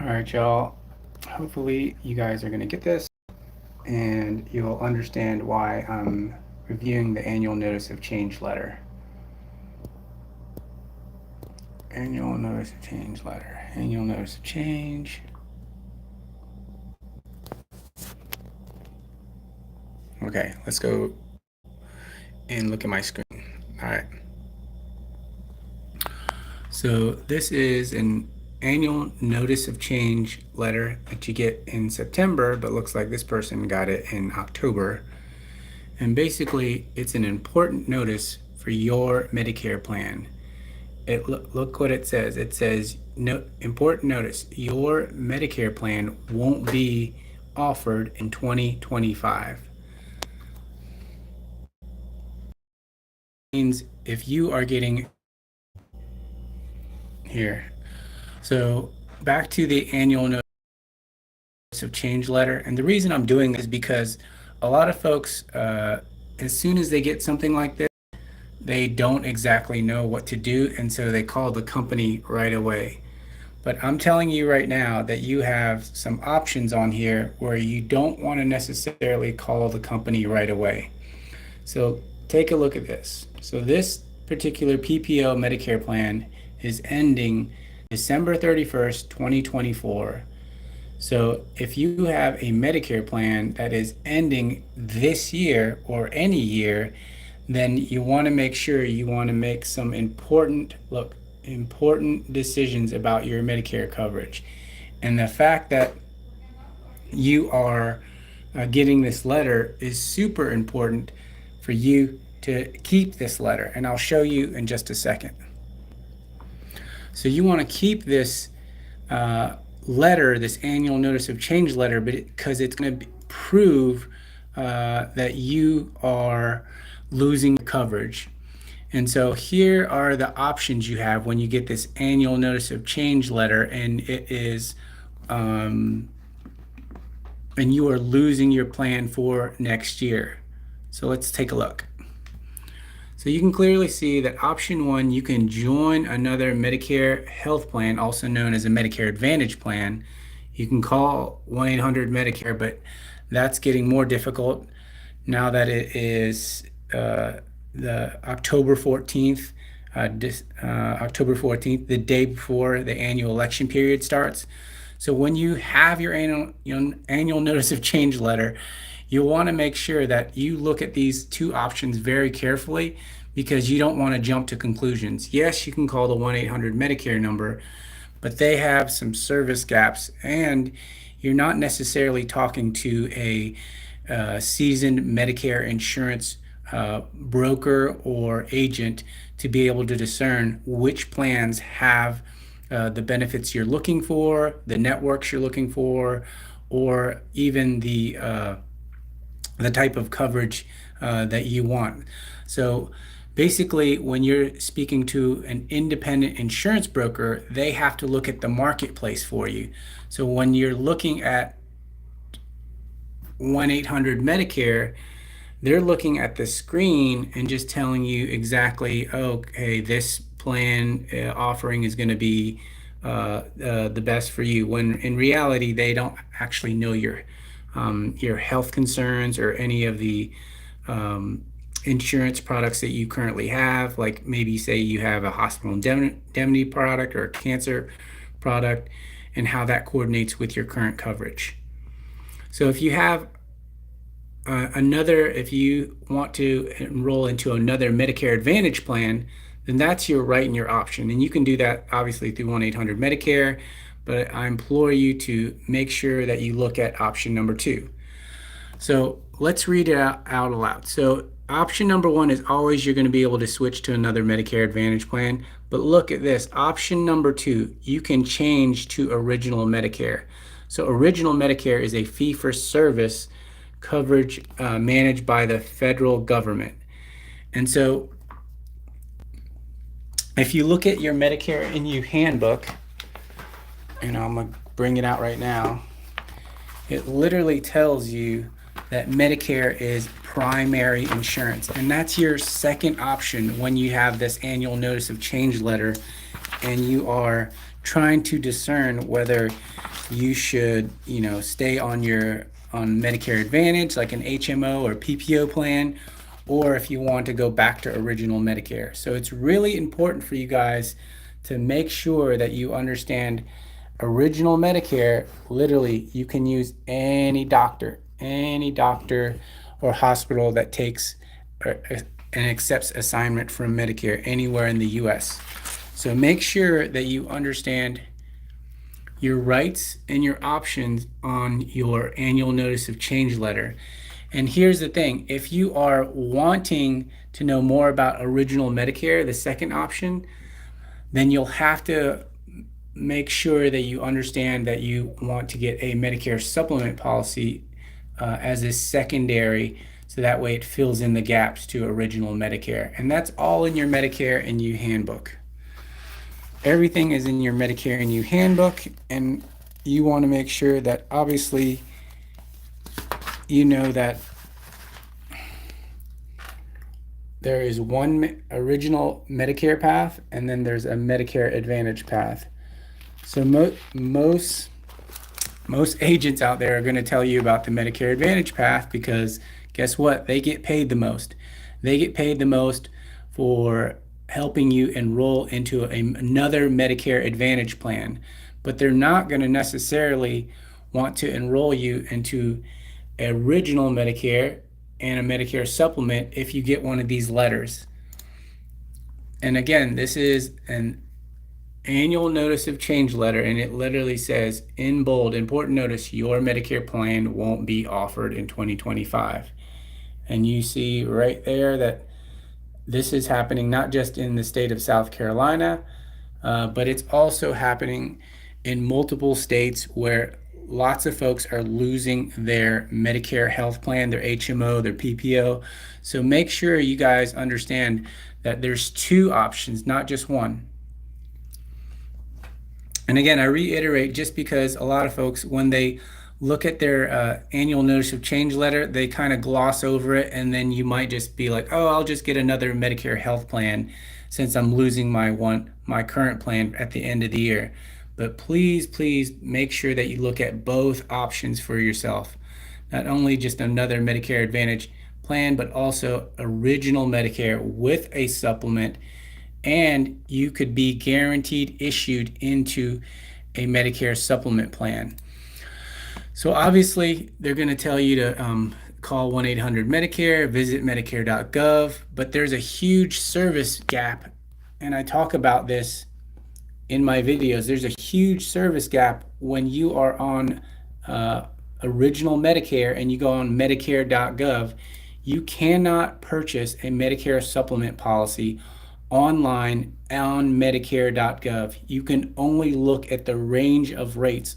All right, y'all. Hopefully you guys are going to get this and you'll understand why I'm reviewing the annual notice of change letter. Annual notice of change letter. Annual notice of change. Okay, let's go and look at my screen. All right. So this is an annual notice of change letter that you get in September, but looks like this person got it in October. And basically, it's an important notice for your Medicare plan. Look what it says. It says, no, important notice, your Medicare plan won't be offered in 2025. Means if you are getting here. So back to the annual notice of change letter. And the reason I'm doing this is because a lot of folks, as soon as they get something like this, they don't exactly know what to do. And so they call the company right away. But I'm telling you right now that you have some options on here where you don't want to necessarily call the company right away. So take a look at this. So this particular PPO Medicare plan is ending December 31st, 2024. So if you have a Medicare plan that is ending this year or any year, then you want to make sure you want to make some important decisions about your Medicare coverage. And the fact that you are getting this letter is super important for you to keep this letter. And I'll show you in just a second. So you want to keep this letter, this annual notice of change letter, because it's going to prove that you are losing coverage. And so here are the options you have when you get this annual notice of change letter, and it is and you are losing your plan for next year. So let's take a look. So you can clearly see that option 1, you can join another Medicare health plan, also known as a Medicare Advantage plan. You can call 1-800-Medicare, but that's getting more difficult now that it is the October 14th, the day before the annual election period starts. So when you have your annual notice of change letter, you'll want to make sure that you look at these two options very carefully, because you don't want to jump to conclusions. Yes, you can call the 1-800-Medicare number, but they have some service gaps, and you're not necessarily talking to a seasoned Medicare insurance broker or agent to be able to discern which plans have the benefits you're looking for, the networks you're looking for, or even the type of coverage that you want. So basically, when you're speaking to an independent insurance broker, they have to look at the marketplace for you. So when you're looking at 1-800-Medicare, they're looking at the screen and just telling you exactly, okay, this plan offering is going to be the best for you, when in reality they don't actually know your health concerns or any of the insurance products that you currently have. Like maybe say you have a hospital indemnity product or a cancer product, and how that coordinates with your current coverage. So if you have if you want to enroll into another Medicare Advantage plan, then that's your right and your option. And you can do that obviously through 1-800-Medicare, but I implore you to make sure that you look at option number 2. So let's read it out aloud. So option number 1 is always you're going to be able to switch to another Medicare Advantage plan. But look at this. Option number 2, you can change to original Medicare. So original Medicare is a fee-for-service coverage managed by the federal government. And so if you look at your Medicare NU handbook, and I'm going to bring it out right now, it literally tells you that Medicare is primary insurance. And that's your second option when you have this annual notice of change letter and you are trying to discern whether you should, stay on Medicare Advantage, like an HMO or PPO plan, or if you want to go back to original Medicare. So it's really important for you guys to make sure that you understand original Medicare. Literally, you can use any doctor or hospital that takes and accepts assignment from Medicare anywhere in the US. So make sure that you understand your rights and your options on your annual notice of change letter. And here's the thing, if you are wanting to know more about original Medicare, the second option, then you'll have to make sure that you understand that you want to get a Medicare supplement policy as a secondary, so that way it fills in the gaps to original Medicare. And that's all in your Medicare and You handbook. Everything is in your Medicare and You handbook, and you want to make sure that obviously you know that there is one original Medicare path and then there's a Medicare Advantage path. So most agents out there are going to tell you about the Medicare Advantage path because guess what? They get paid the most. They get paid the most for helping you enroll into another Medicare Advantage plan, but they're not going to necessarily want to enroll you into original Medicare and a Medicare supplement if you get one of these letters. And again, this is an annual notice of change letter, and it literally says in bold, important notice, your Medicare plan won't be offered in 2025. And you see right there that this is happening not just in the state of South Carolina, but it's also happening in multiple states where lots of folks are losing their Medicare health plan, their HMO, their PPO. So make sure you guys understand that there's two options, not just one. And again, I reiterate, just because a lot of folks, when they look at their annual notice of change letter, they kind of gloss over it, and then you might just be like, oh, I'll just get another Medicare health plan since I'm losing my current plan at the end of the year. But please make sure that you look at both options for yourself. Not only just another Medicare Advantage plan, but also original Medicare with a supplement, and you could be guaranteed issued into a Medicare supplement plan. So obviously they're going to tell you to call 1-800-MEDICARE, visit medicare.gov, but there's a huge service gap, and I talk about this in my videos. There's a huge service gap when you are on original Medicare and you go on medicare.gov. You cannot purchase a Medicare supplement policy online on medicare.gov. You can only look at the range of rates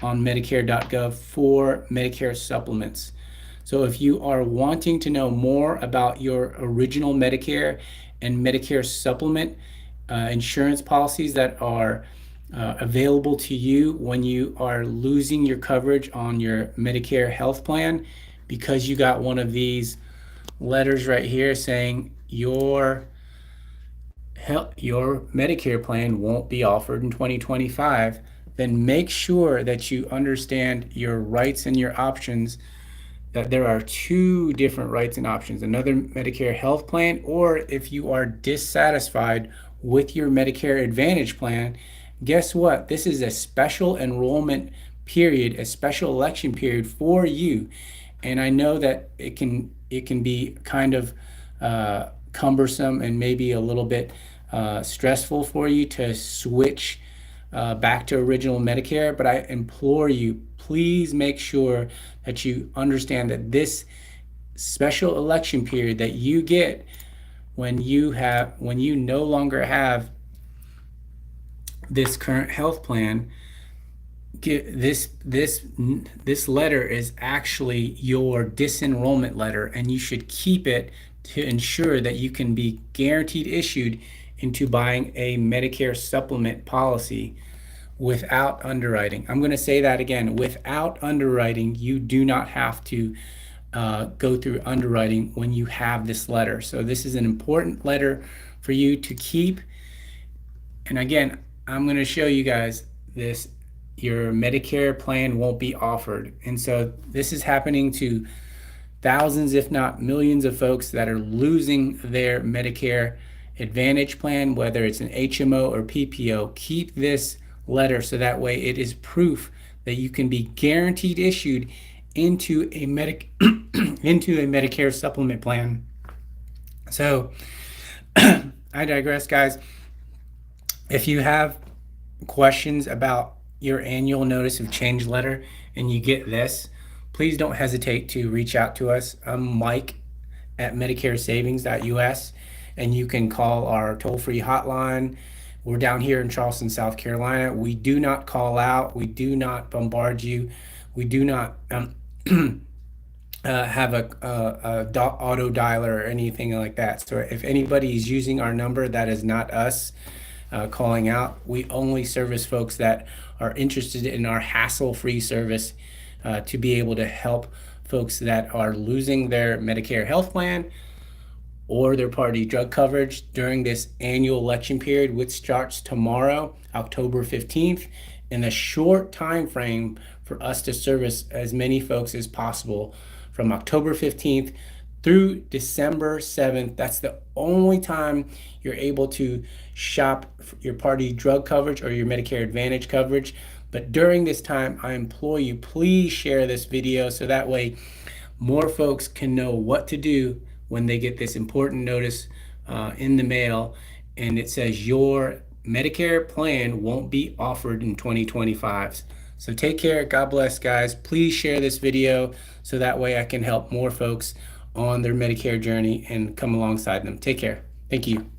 on medicare.gov for Medicare supplements. So if you are wanting to know more about your original Medicare and Medicare supplement insurance policies that are available to you when you are losing your coverage on your Medicare health plan because you got one of these letters right here saying your Medicare plan won't be offered in 2025, then make sure that you understand your rights and your options, that there are two different rights and options, another Medicare health plan, or if you are dissatisfied with your Medicare Advantage plan, guess what? This is a special enrollment period, a special election period for you. And I know that it can be kind of cumbersome and maybe a little bit stressful for you to switch back to original Medicare, but I implore you, please make sure that you understand that this special election period that you get when you no longer have this current health plan, this letter is actually your disenrollment letter, and you should keep it to ensure that you can be guaranteed issued into buying a Medicare supplement policy without underwriting. I'm going to say that again, without underwriting. You do not have to go through underwriting when you have this letter. So this is an important letter for you to keep. And again, I'm going to show you guys this. Your Medicare plan won't be offered. And so this is happening to thousands, if not millions of folks that are losing their Medicare Advantage plan, whether it's an HMO or PPO. Keep this letter so that way it is proof that you can be guaranteed issued into a into a Medicare supplement plan. So I digress, guys. If you have questions about your annual notice of change letter and you get this, please don't hesitate to reach out to us. I'm Mike at MedicareSavings.us, and you can call our toll-free hotline. We're down here in Charleston, South Carolina. We do not call out. We do not bombard you. We do not have a auto dialer or anything like that. So if anybody is using our number, that is not us calling out. We only service folks that are interested in our hassle-free service to be able to help folks that are losing their Medicare health plan or their Part D drug coverage during this annual election period, which starts tomorrow, October 15th, in a short time frame for us to service as many folks as possible from October 15th through December 7th. That's the only time you're able to shop your Part D drug coverage or your Medicare Advantage coverage. But during this time, I implore you, please share this video so that way more folks can know what to do when they get this important notice in the mail and it says your Medicare plan won't be offered in 2025. So take care. God bless, guys. Please share this video so that way I can help more folks on their Medicare journey and come alongside them. Take care. Thank you.